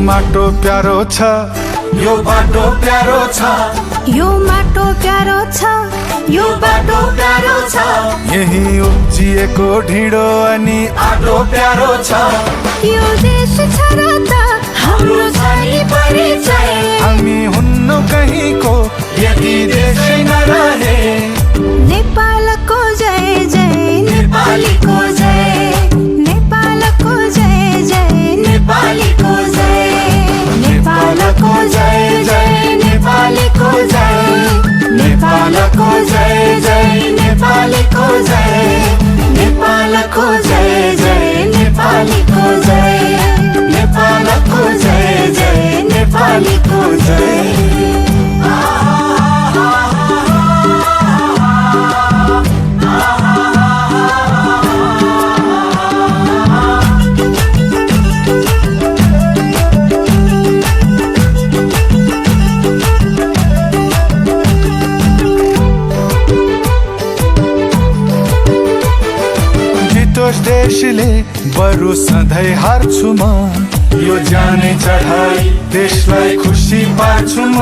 माटो प्यारो छ, यो बाटो प्यारो छ, यो माटो प्यारो छ, यो बाटो प्यारो छ। यही उब्जिएको ढिँडो अनि आटो प्यारो छ। यो देश छ र त हाम्रो छ नि परिचय। हामी हुन्नौ कहीँको यदि देशै नरहे। नेपालको जय जय, नेपालीको जय, नेपालको जय जय, नेपालीको जय, नेपालको जय जय, नेपालीको जय, नेपालको जय जय, नेपालीको जय, नेपालको जय जय, नेपालीको जय, नेपालको जय जय, नेपालीको जय। देशले बरु सधैँ हार्छु म, यो जाने चढाई देशलाई खुसी पार्छु म।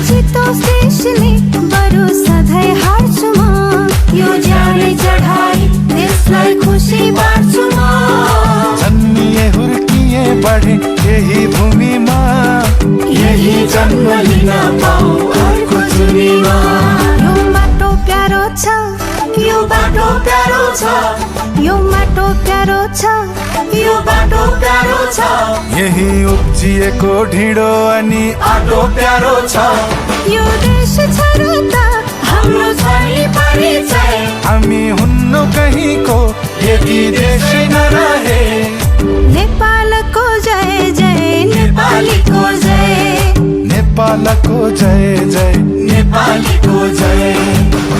जितोस् देशले बरु सधैँ हार्छु म, यो जाने चढाई देशलाई खुसी पार्छु म। जन्मिए हुर्किए बढे यही भूमिमा, यही जन्म लिन पाऊ अर्को चुनीमा। यो माटो प्यारो छ, यो बाटो प्यारो छ, यो माटो प्यारो छ, यो बाटो प्यारो छ। यही उब्जिएको ढिँडो अनि आटो प्यारो छ। यो देश छ र त हाम्रो छ नि परिचय। हामी हुन्नौ कहीँको यदि देशै नरहे। नेपालको जय जय, नेपालीको जय, नेपालको जय जय, नेपालीको जय,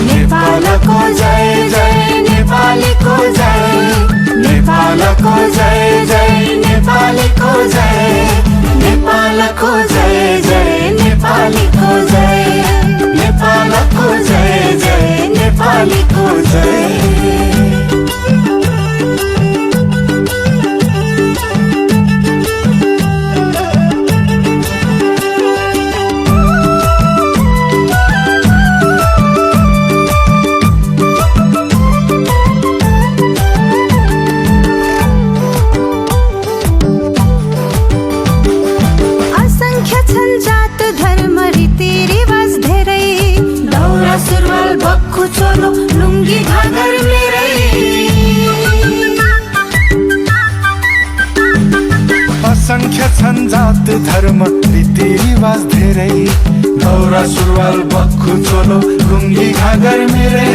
नेपालको जय जय, नेपालीको जय, नेपालको जय जय, नेपालीको जय, नेपालको जय जय, नेपालीको जय, नेपालको जय जय, नेपालीको जय। चोलो लुङ्गी घागर मेरै। असंख्य छन् जात धर्म रीतिरिवाज धेरै, दौरा सुरुवाल बक्खु चोलो लुङ्गी घागर मेरै।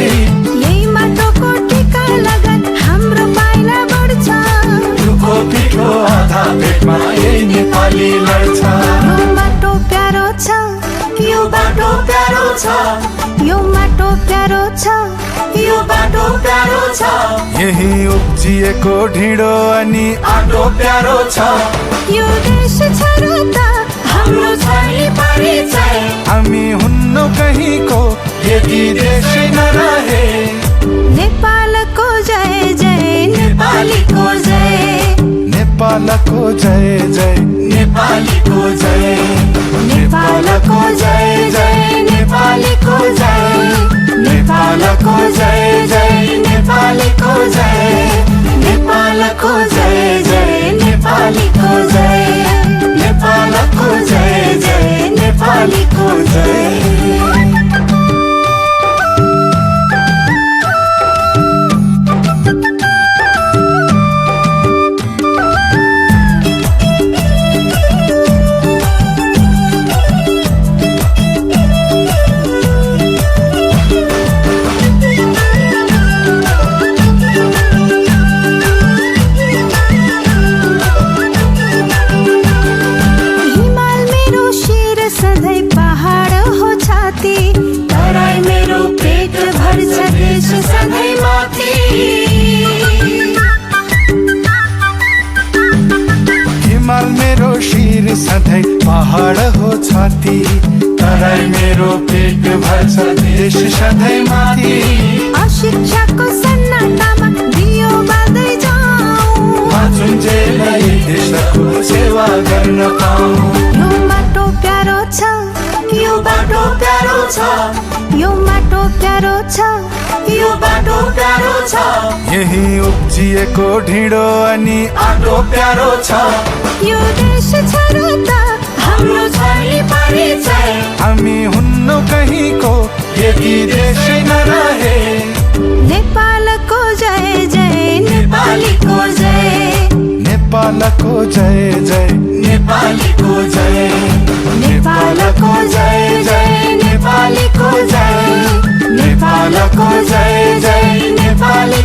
यही माटोको टिका लगन हाम्रो पाइला बढ्छ, दुःखो पिठो आधा पेटमा यही नेपाली लड्छ। यो माटो प्यारो छ, यो बाटो प्यारो छ, यो माटो प्यारो छ, यो बाटो प्यारो छ। यही उब्जिएको ढिँडो अनि आटो प्यारो छ। यो देश छ र त हाम्रो छ नि परिचय। हामी हुन्नौ कहीँको यदि देशै नरहे। नेपालको जय जय, नेपालीको जय, नेपालको जय जय, नेपालीको जय, नेपालको जय जय, नेपालीको जय, नेपालको जय जय, नेपालीको जय, नेपालको जय जय, नेपालीको जय, नेपालको जय जय, नेपालीको जय। सधैँ पहाड हो छाती, तराई मेरो पेट भर्छ देश सधैँ माथि। अशिक्षाको सन्नाटामा दियो बाल्दै छ यो माटो प्यारो छ यो बाटो प्यारो छ यही उब्जिएको ढिँडो अनि आटो प्यारो छ यो देश छ र त हाम्रो छ नि परिचय हामी हुन्नौ कहीँको यदि देशै नरहे नेपालको जय जय नेपालीको जय नेपालको जय जय नेपालीको जय नेपालको जय जय नेपालीको जय नेपालको जय जय नेपाली